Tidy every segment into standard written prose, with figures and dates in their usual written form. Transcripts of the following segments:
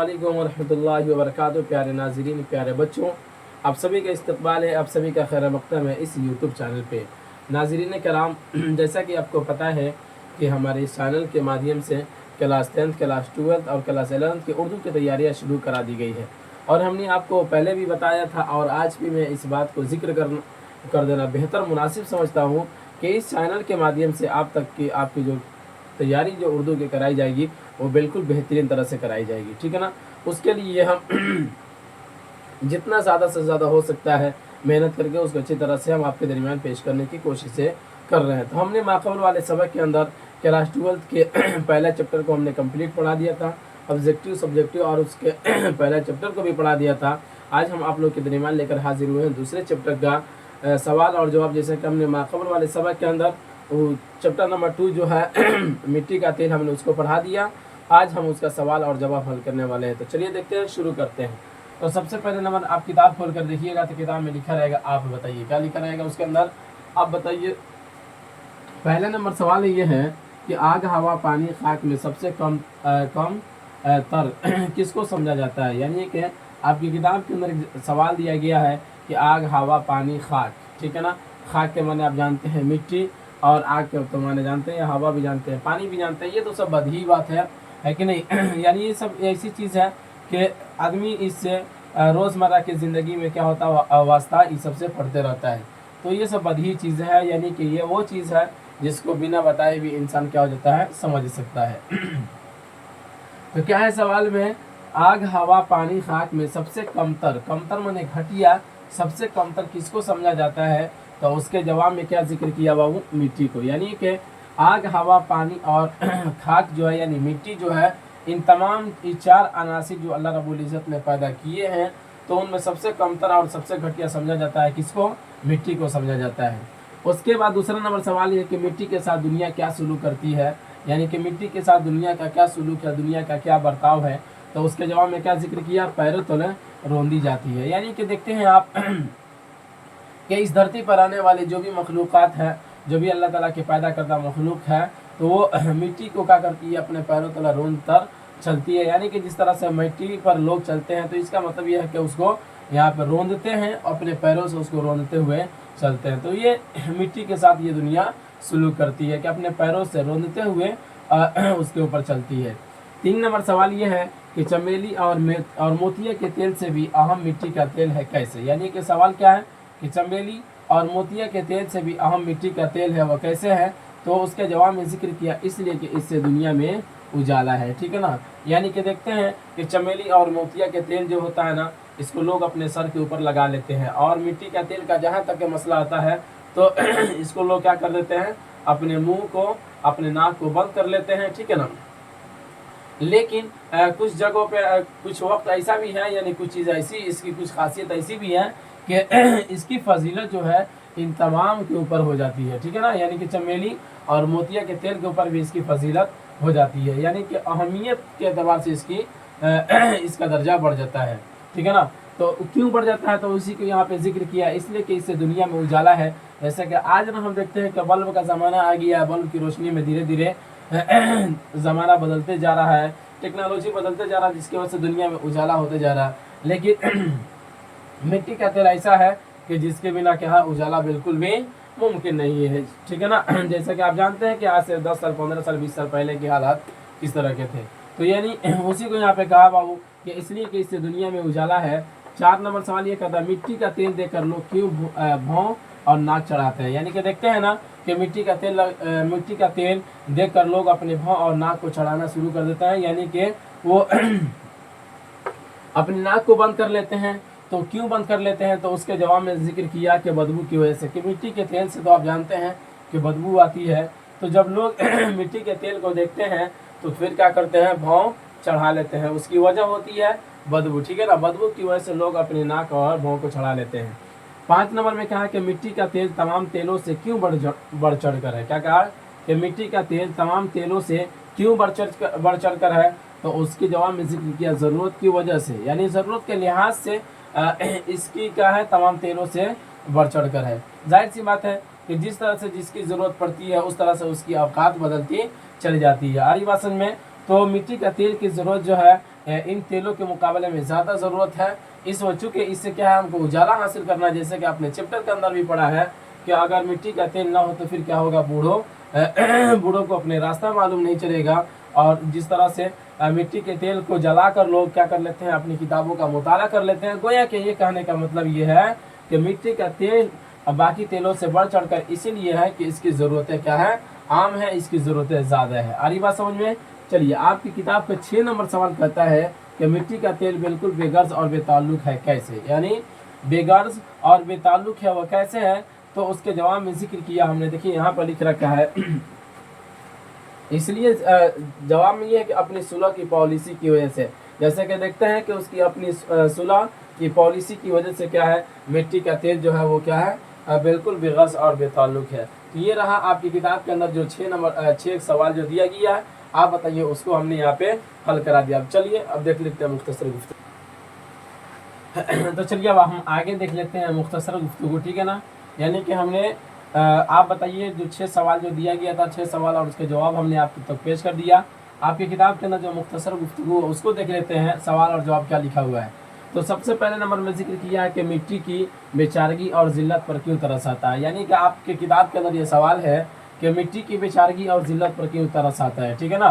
अस्सलामुअलैकुम वरहमतुल्लाहि वबरकातुहू। प्यारे नाज़रीन, प्यारे बच्चों, आप सभी का इस्तकबाल है, आप सभी का खैर मक़दम है इस यूट्यूब चैनल पे। नाज़रीन कराम, जैसा कि आपको पता है कि हमारे इस चैनल के माध्यम से क्लास 10th, क्लास 12th और क्लास 11th की उर्दू की तैयारियाँ शुरू करा दी गई है। और हमने आपको पहले भी बताया था और आज भी मैं इस बात को जिक्र कर देना बेहतर मुनासिब समझता हूँ कि इस चैनल के माध्यम से आप तक की आपकी जो तैयारी जो उर्दू की कराई जाएगी वो बिल्कुल बेहतरीन तरह से कराई जाएगी, ठीक है ना। उसके लिए हम जितना ज़्यादा से ज़्यादा हो सकता है मेहनत करके उसको अच्छी तरह से हम आपके दरमियान पेश करने की कोशिशें कर रहे हैं। तो हमने माक़बल वाले सबक के अंदर क्लास 12th के पहला चैप्टर को हमने कंप्लीट पढ़ा दिया था, ऑब्जेक्टिव सब्जेक्टिव और उसके पहला चैप्टर को भी पढ़ा दिया था। आज हम आप लोग के दरमियान लेकर हाजिर हुए हैं दूसरे चैप्टर का सवाल और जवाब। जैसे कि हमने माक़बल वाले सबक के अंदर चैप्टर नंबर 2 जो है मिट्टी का तेल, हमने उसको पढ़ा दिया। आज हम उसका सवाल और जवाब हल करने वाले हैं। तो चलिए देखते हैं, शुरू करते हैं। तो सबसे पहले नंबर आप किताब खोल कर देखिएगा तो किताब में लिखा रहेगा, आप बताइए क्या लिखा रहेगा उसके अंदर, आप बताइए। पहला नंबर सवाल ये है कि आग, हवा, पानी, खाक में सबसे कम तर किसको समझा जाता है। यानी कि आपकी किताब के अंदर सवाल दिया गया है कि आग, हवा, पानी, खाक, ठीक है ना। खाक के माने आप जानते हैं मिट्टी, और आग के तो माने जानते हैं, हवा भी जानते हैं, पानी भी जानते हैं। ये तो सब बदही बात है कि नहीं। यानी ये सब ऐसी चीज़ है कि आदमी इससे रोज़मर्रा की ज़िंदगी में क्या होता है वास्ता इस सबसे पढ़ते रहता है। तो ये सब बदही चीज़ें हैं, यानी कि ये वो चीज़ है जिसको बिना बताए भी इंसान क्या हो जाता है, समझ सकता है। तो क्या है सवाल में, आग, हवा, पानी, खाक में सबसे कमतर माने घटिया, सबसे कमतर किसको समझा जाता है। तो उसके जवाब में क्या जिक्र किया बाबू, मिट्टी को। यानी कि आग, हवा, पानी और खाक जो है यानी मिट्टी जो है, इन तमाम ये चार अनासिर जो अल्लाह रब्बुल इज़्ज़त ने पैदा किए हैं, तो उनमें सबसे कमतर और सबसे घटिया समझा जाता है किसको, मिट्टी को समझा जाता है। उसके बाद दूसरा नंबर सवाल ये कि मिट्टी के साथ दुनिया क्या सुलूक करती है। यानी कि मिट्टी के साथ दुनिया का क्या सुलूक है, दुनिया का क्या बर्ताव है। तो उसके जवाब में क्या जिक्र किया, पैरों तले रौंदी जाती है। यानी कि देखते हैं आप कि इस धरती पर आने वाली जो भी मखलूक़ात है, जो भी अल्लाह ताला के पैदा करता मखलूक है, तो वो मिट्टी को क्या करती है, अपने पैरों तले रोंद कर चलती है। यानी कि जिस तरह से मिट्टी पर लोग चलते हैं, तो इसका मतलब ये है कि उसको यहाँ पर रोंदते हैं, अपने पैरों से उसको रोंदते हुए चलते हैं। तो ये मिट्टी के साथ ये दुनिया सुलूक करती है कि अपने पैरों से रोंदते हुए उसके ऊपर चलती है। 3 नंबर सवाल ये है कि चमेली और मोतिया के तेल से भी अहम मिट्टी का तेल है कैसे। यानी कि सवाल क्या है कि चमेली और मोतिया के तेल से भी अहम मिट्टी का तेल है, वह कैसे है। तो उसके जवाब में जिक्र किया, इसलिए कि इससे दुनिया में उजाला है, ठीक है ना। यानी कि देखते हैं कि चमेली और मोतिया के तेल जो होता है ना, इसको लोग अपने सर के ऊपर लगा लेते हैं, और मिट्टी का तेल का जहाँ तक मसला आता है तो इसको लोग क्या कर देते हैं, अपने मुंह को, अपने नाक को बंद कर लेते हैं, ठीक है ना। लेकिन कुछ जगहों पे कुछ वक्त ऐसा भी है, यानी कुछ चीज़ ऐसी, इसकी कुछ खासियत ऐसी भी है कि इसकी फजीलत जो है इन तमाम के ऊपर हो जाती है, ठीक है ना। यानी कि चमेली और मोतिया के तेल के ऊपर भी इसकी फजीलत हो जाती है, यानी कि अहमियत के एतबार से इसका दर्जा बढ़ जाता है, ठीक है ना। तो क्यों बढ़ जाता है, तो उसी को यहाँ पे जिक्र किया, इसलिए कि इससे दुनिया में उजाला है। जैसे कि आज ना हम देखते हैं कि बल्ब का ज़माना आ गया है, बल्ब की रोशनी में धीरे धीरे ज़माना बदलते जा रहा है, टेक्नोलॉजी बदलते जा रहा है, जिसकी वजह से दुनिया में उजाला होते जा रहा है। लेकिन मिट्टी का तेल ऐसा है कि जिसके बिना क्या है, उजाला बिल्कुल भी मुमकिन नहीं है, ठीक है ना। जैसा कि आप जानते हैं कि आज से 10 साल, 15 साल, 20 साल पहले के हालात किस तरह के थे। तो यानी उसी को यहाँ पे कहा बाबू कि इसलिए कि इससे दुनिया में उजाला है। 4 नंबर सवाल ये कहता है, मिट्टी का तेल देकर लोग क्यों भौं और नाक चढ़ाते हैं। यानी कि देखते हैं ना कि मिट्टी का तेल देखकर लोग अपने भौं और नाक को चढ़ाना शुरू कर देते हैं, यानी कि वो अपनी नाक को बंद कर लेते हैं। तो क्यों बंद कर लेते हैं, तो उसके जवाब में जिक्र किया कि बदबू की वजह से, कि मिट्टी के तेल से तो आप जानते हैं कि बदबू आती है। तो जब लोग मिट्टी के तेल को देखते हैं तो फिर क्या करते हैं, भौं चढ़ा लेते हैं, उसकी वजह होती है बदबू, ठीक है ना। बदबू की वजह से लोग अपनी नाक और भौं को चढ़ा लेते हैं। 5 नंबर में कहा कि मिट्टी का तेल तमाम तेलों से क्यों बढ़ चढ़ कर है। क्या कहा कि मिट्टी का तेल तमाम तेलों से क्यों बढ़ चढ़ कर है। तो उसके जवाब में जिक्र किया, ज़रूरत की वजह से, यानी ज़रूरत के लिहाज से इसकी क्या है, तमाम तेलों से बढ़ चढ़ कर है। जाहिर सी बात है कि जिस तरह से जिसकी ज़रूरत पड़ती है उस तरह से उसकी औकात बदलती चली जाती है। आरी भाषण में तो मिट्टी का तेल की ज़रूरत जो है इन तेलों के मुकाबले में ज़्यादा ज़रूरत है। इस वजह के इससे क्या है, हमको उजाला हासिल करना है। जैसे कि आपने चैप्टर के अंदर भी पढ़ा है कि अगर मिट्टी का तेल ना हो तो फिर क्या होगा, बूढ़ों को अपने रास्ता मालूम नहीं चलेगा। और जिस तरह से मिट्टी के तेल को जलाकर लोग क्या कर लेते हैं, अपनी किताबों का मुताला कर लेते हैं। गोया कि ये कहने का मतलब ये है कि मिट्टी का तेल बाकी तेलों से बढ़ चढ़कर इसीलिए है कि इसकी ज़रूरतें क्या है, आम है, इसकी ज़रूरतें ज़्यादा है। आ रही बात समझ में? चलिए, आपकी किताब का 6 नंबर सवाल कहता है कि मिट्टी का तेल बिल्कुल बेगर्ज और बेताल्लुक है कैसे, यानी बेगर्ज और बेताल्लुक है वो कैसे है। तो उसके जवाब में जिक्र किया हमने, देखिए यहाँ पर लिख रखा है इसलिए जवाब में ये है कि अपनी सुलह की पॉलिसी की वजह से। जैसे कि देखते हैं कि उसकी अपनी सुलह की पॉलिसी की वजह से क्या है, मिट्टी का तेल जो है वो क्या है, बिल्कुल बेगर्ज और बेताल्लुक है। तो ये रहा आपकी किताब के अंदर जो 6 सवाल जो दिया गया है, आप बताइए, उसको हमने यहाँ पे हल करा दिया। अब चलिए अब देख लेते हैं मुख्तसर गुफ्तगू। तो चलिए अब हम आगे देख लेते हैं मुख्तसर गुफ्तगू, ठीक है ना। यानी कि हमने आप बताइए जो 6 सवाल जो दिया गया था, 6 सवाल और उसके जवाब हमने आपको तक पेश कर दिया। आपकी किताब के अंदर जो मुख्तसर गुफ्तगू उसको देख लेते हैं, सवाल और जवाब क्या लिखा हुआ है। तो सबसे पहले नंबर में जिक्र किया है कि मिट्टी की बेचारगी और ज़िल्लत पर क्यों तरस आता है। यानी कि आपके किताब के अंदर ये सवाल है कि मिट्टी की बेचारगी और ज़िल्लत पर क्यों तरस आता है, ठीक है ना।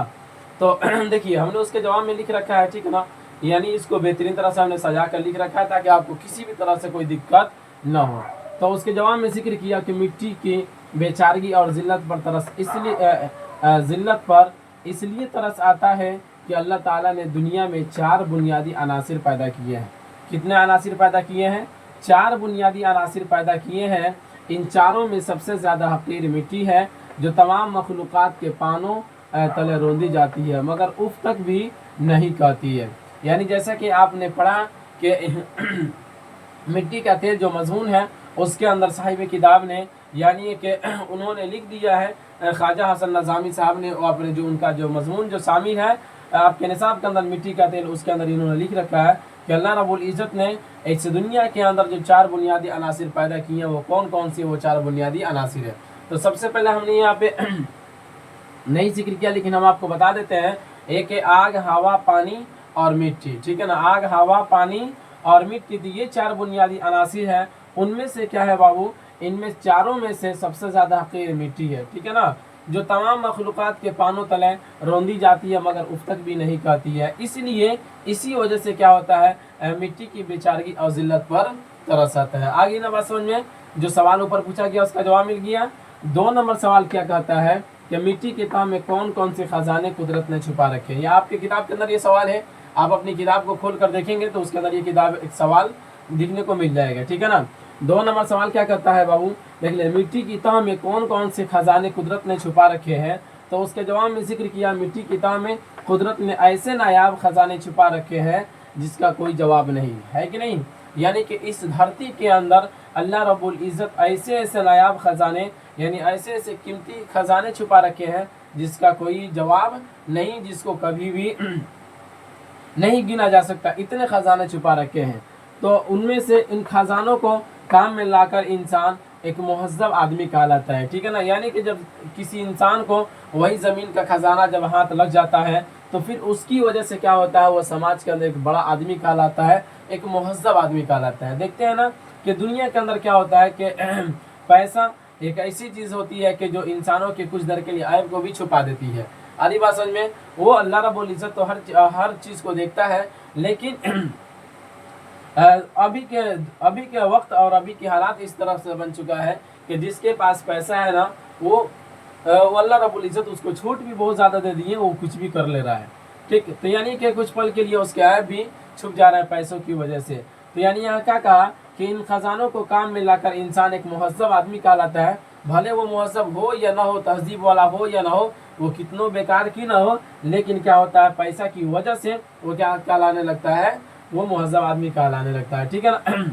तो देखिए हमने उसके जवाब में लिख रखा है, ठीक है ना, यानी इसको बेहतरीन तरह से हमने सजा कर लिख रखा है ताकि आपको किसी भी तरह से कोई दिक्कत ना हो। तो उसके जवाब में जिक्र किया कि मिट्टी की बेचारगी और ज़िल्लत पर तरस इसलिए तरस आता है कि अल्लाह ताला ने दुनिया में 4 बुनियादी अनासिर पैदा किए हैं। कितने अनासिर पैदा किए हैं? 4 बुनियादी अनासिर पैदा किए हैं। इन चारों में सबसे ज़्यादा हकीर मिट्टी है जो तमाम मखलूक़ात के पानों तले रोंदी जाती है मगर उफ तक भी नहीं कहती है। यानी जैसा कि आपने पढ़ा कि मिट्टी का तेल जो मज़मून है उसके अंदर साहिब किताब ने यानी कि उन्होंने लिख दिया है, ख्वाजा हसन नज़ामी साहब ने अपने जो उनका जो मज़मून जो शामिल है आपके निसाब के अंदर मिट्टी का तेल, उसके अंदर इन्होंने लिख रखा है कि अल्लाह रब्बुल इज़्ज़त ने इस दुनिया के अंदर जो 4 बुनियादी अनासिर पैदा किए हैं वो कौन कौन सी वो 4 बुनियादी अनासिर है। तो सबसे पहले हमने यहाँ पे नहीं जिक्र किया लेकिन हम आपको बता देते हैं, एक है आग, हवा, पानी और मिट्टी, ठीक है ना। आग, हवा, पानी और मिट्टी, तो ये 4 बुनियादी अनासिर है। उनमें से क्या है बाबू, इनमें चारों में से सबसे ज़्यादा हकीर मिट्टी है, ठीक है ना, जो तमाम मखलूक़ात के पानों तले रौंदी जाती है मगर उफ तक भी नहीं कहती है। इसलिए इसी वजह से क्या होता है, मिट्टी की बेचारगी और ज़िल्लत पर तरस आता है। आगे ना बात समझ में, जो सवाल ऊपर पूछा गया उसका जवाब मिल गया। 2 नंबर सवाल क्या कहता है कि मिट्टी के तह में कौन कौन से खजाने कुदरत ने छुपा रखे हैं। यह आपकी किताब के अंदर ये सवाल है, आप अपनी किताब को खोल कर देखेंगे तो उसके अंदर ये किताब एक सवाल दिखने को मिल जाएगा, ठीक है ना। 2 नंबर सवाल क्या कहता है बाबू, देख ले, मिट्टी की तह में कौन कौन से खजाने कुदरत ने छुपा रखे हैं। तो उसके जवाब में जिक्र किया, मिट्टी की तह में कुदरत ने ऐसे नायाब खजाने छुपा रखे हैं जिसका कोई जवाब नहीं है कि नहीं। यानी कि इस धरती के अंदर अल्लाह रब्बुल इज़्ज़त ऐसे ऐसे नायाब खजाने यानी ऐसे ऐसे कीमती खजाने छुपा रखे हैं जिसका कोई जवाब नहीं, जिसको कभी भी नहीं गिना जा सकता, इतने खजाने छुपा रखे हैं। तो उनमें से इन खजानों को काम में लाकर इंसान एक मुहज़्ज़ब आदमी कहलाता है, ठीक है ना। यानी कि जब किसी इंसान को वही ज़मीन का खजाना जब हाथ लग जाता है तो फिर उसकी वजह से क्या होता है, वो समाज के अंदर एक बड़ा आदमी कहलाता है, एक मुहज़्ज़ब आदमी कहलाता है। देखते हैं ना कि दुनिया के अंदर क्या होता है कि पैसा एक ऐसी चीज़ होती है कि जो इंसानों के कुछ देर के लिए ऐब को भी छुपा देती है। आधी बात समझ में, वो अल्लाह रब्बुल इज़्ज़त तो हर चीज़ को देखता है, लेकिन अभी के वक्त और अभी के हालात इस तरह से बन चुका है कि जिसके पास पैसा है ना वो अल्लाह रब्बुल इज़्ज़त उसको छूट भी बहुत ज़्यादा दे दी है, वो कुछ भी कर ले रहा है, ठीक। तो यानी कि कुछ पल के लिए उसके ऐब भी छुप जा रहे हैं पैसों की वजह से। तो यानी यहाँ क्या कहा कि इन खजानों को काम में लाकर इंसान एक मुहज़्ज़ब आदमी कहलाता है, भले वो मुहज़्ज़ब हो या ना हो, तहज़ीब वाला हो या ना हो, वो कितनों बेकार की ना हो, लेकिन क्या होता है पैसा की वजह से वो क्या कहलाने लगता है, वो मुहज़्ज़ब आदमी कहलाने लगता है, ठीक है ना।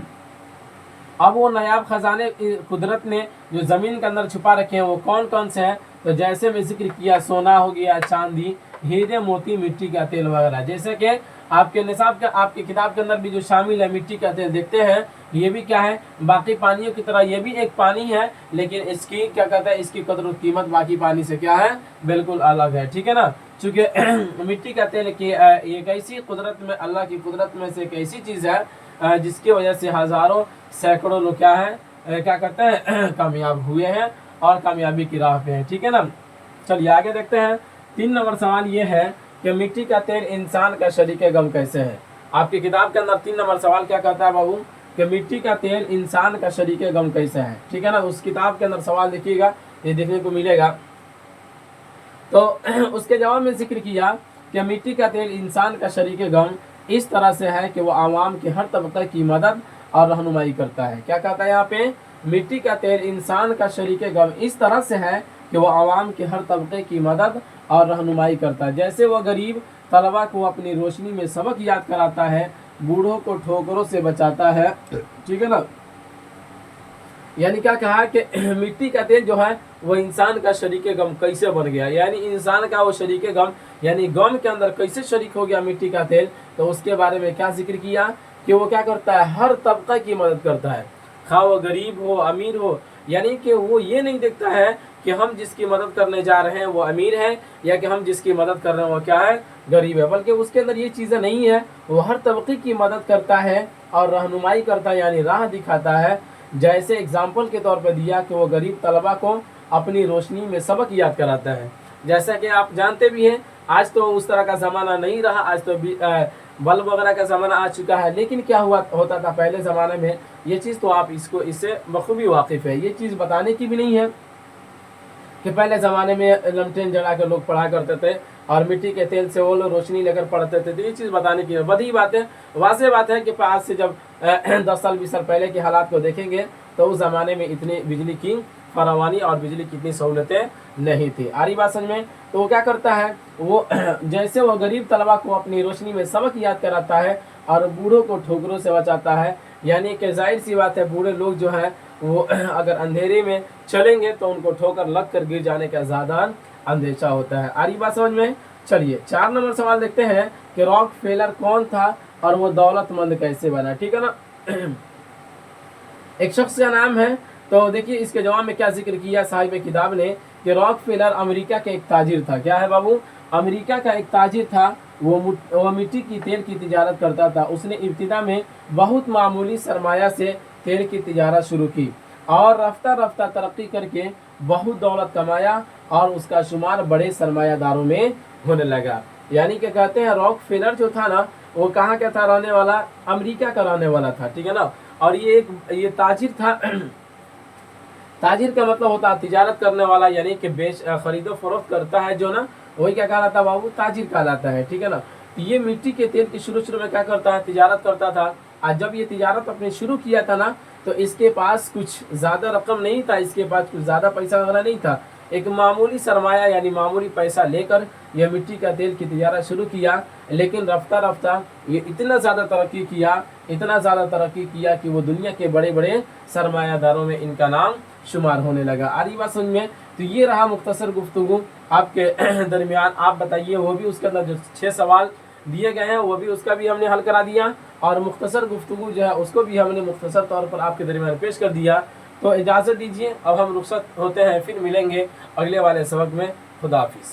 अब वो नायाब खजाने कुदरत ने जो ज़मीन के अंदर छुपा रखे हैं वो कौन कौन से हैं। तो जैसे मैं जिक्र किया, सोना हो गया, चांदी, हीरे मोती, मिट्टी का तेल वगैरह। जैसे कि आपके निसाब का आपकी किताब के अंदर भी जो शामिल है मिट्टी का तेल, देखते हैं ये भी क्या है, बाकी पानियों की तरह ये भी एक पानी है, लेकिन इसकी क्या कहता है, इसकी कदर कीमत बाकी पानी से क्या है, बिल्कुल अलग है, ठीक है ना। चूँकि मिट्टी का तेल की एक ऐसी कुदरत में, अल्लाह की कुदरत में से एक ऐसी चीज़ है जिसकी वजह से हज़ारों सैकड़ों लोग क्या है क्या करते हैं कामयाब हुए हैं और कामयाबी की राह पे हैं। ठीक है ना। चलिए आगे देखते हैं। 3 नंबर सवाल ये है कि मिट्टी का तेल इंसान का शरीक गम कैसे है। आपकी किताब के अंदर 3 नंबर सवाल क्या कहता है बाबू कि मिट्टी का तेल इंसान का शरीक गम कैसे है। ठीक है ना। उस किताब के अंदर सवाल देखिएगा, ये देखने को मिलेगा। तो उसके जवाब में जिक्र किया कि मिट्टी का तेल इंसान का शरीक गम इस तरह से है कि वो आवाम के हर तबके की मदद और रहनुमाई करता है। क्या कहता है यहाँ पे, मिट्टी का तेल इंसान का शरीक गम इस तरह से है कि वो आवाम के हर तबके की मदद और रहनुमाई करता है। जैसे वो गरीब तलबा को अपनी रोशनी में सबक याद कराता है, बूढ़ों को ठोकरों से बचाता है। ठीक है ना। यानी क्या कहा कि मिट्टी का तेल जो है वो इंसान का शरीक गम कैसे बन गया, यानी इंसान का वो शरीक गम यानी गम के अंदर कैसे शरीक हो गया मिट्टी का तेल। तो उसके बारे में क्या जिक्र किया कि वो क्या करता है, हर तबका की मदद करता है, खा वो गरीब हो अमीर हो। यानी कि वो ये नहीं देखता है कि हम जिसकी मदद करने जा रहे हैं वो अमीर है या कि हम जिसकी मदद कर रहे हैं वो क्या है, गरीब है, बल्कि उसके अंदर ये चीज़ें नहीं है। वो हर तबके की मदद करता है और रहनुमाई करता है, यानी राह दिखाता है। जैसे एग्जाम्पल के तौर पर दिया कि वो गरीब तलबा को अपनी रोशनी में सबक याद कराता है। जैसा कि आप जानते भी हैं, आज तो उस तरह का ज़माना नहीं रहा, आज तो बल्ब वगैरह का ज़माना आ चुका है। लेकिन क्या हुआ होता था पहले ज़माने में, ये चीज़ तो आप इससे बखूबी वाकिफ़ है। ये चीज़ बताने की भी नहीं है कि पहले ज़माने में लमटेन जला कर लोग पढ़ा करते थे और मिट्टी के तेल से वो लोग रोशनी लेकर पढ़ते थे। तो ये चीज़ बताने की बड़ी बात है, वाज़ेह बात है कि आज से जब 10 साल 20 साल पहले के हालात को देखेंगे तो उस ज़माने में इतनी बिजली की फरावानी और बिजली की इतनी सहूलतें नहीं थी। आ रही बात समझ में। तो वो क्या करता है, वो जैसे वो गरीब तलबा को अपनी रोशनी में सबक याद कराता है और बूढ़ों को ठोकरों से बचाता है। यानी कि जाहिर सी बात है, बूढ़े लोग जो हैं वो अगर अंधेरे में चलेंगे तो उनको ठोकर लग कर गिर जाने का ज़्यादा अंदेशा होता है। आ रही बात समझ में। चलिए 4 नंबर सवाल देखते हैं कि रॉकफेलर कौन था और वो दौलतमंद कैसे बना। ठीक है ना। एक शख्स का नाम है, तो देखिए इसके जवाब में क्या जिक्र किया साहिब किताब ने कि रॉकफेलर अमेरिका के एक ताजिर था। क्या है बाबू, अमेरिका का एक ताजिर था। वो मिट्टी की तेल की तिजारत करता था। उसने इब्तिदा में बहुत मामूली सरमाया से तेल की तिजारत शुरू की और रफ्ता रफ्ता तरक्की करके बहुत दौलत कमाया और उसका शुमार बड़े सरमायादारों में होने लगा। यानी कि कहते हैं रॉकफेलर जो था ना, वो कहाँ का था रहने वाला, अमेरिका का रहने वाला था। ठीक है ना। और ये ताजिर था। ताजिर का मतलब होता है तिजारत करने वाला, यानी कि खरीदो फरोख्त करता है जो ना, वही क्या कहलाता है बाबू, ताजिर कहलाता है। ठीक है ना। तो ये मिट्टी के तेल की शुरू में क्या करता है, तिजारत करता था। आज जब ये तिजारत अपने शुरू किया था ना, तो इसके पास कुछ ज़्यादा रकम नहीं था, इसके पास कुछ ज़्यादा पैसा वगैरह नहीं था। एक मामूली सरमाया यानी मामूली पैसा लेकर यह मिट्टी का तेल की तिजारत शुरू किया। लेकिन रफ्ता रफ्ता ये इतना ज़्यादा तरक्की किया कि वो दुनिया के बड़े बड़े सरमायादारों में इनका नाम शुमार होने लगा। आ रही बात समझ में। तो ये रहा मुख्तसर गुफ्तगू आपके दरमियान। आप बताइए, वो भी उसके अंदर जो 6 सवाल दिए गए हैं वो भी उसका भी हमने हल करा दिया और मुख्तसर गुफ्तगू जो है उसको भी हमने मुख्तसर तौर पर आपके दरमियान पेश कर दिया। तो इजाज़त दीजिए, अब हम रुखसत होते हैं, फिर मिलेंगे अगले वाले सबक में। खुदा हाफिज़।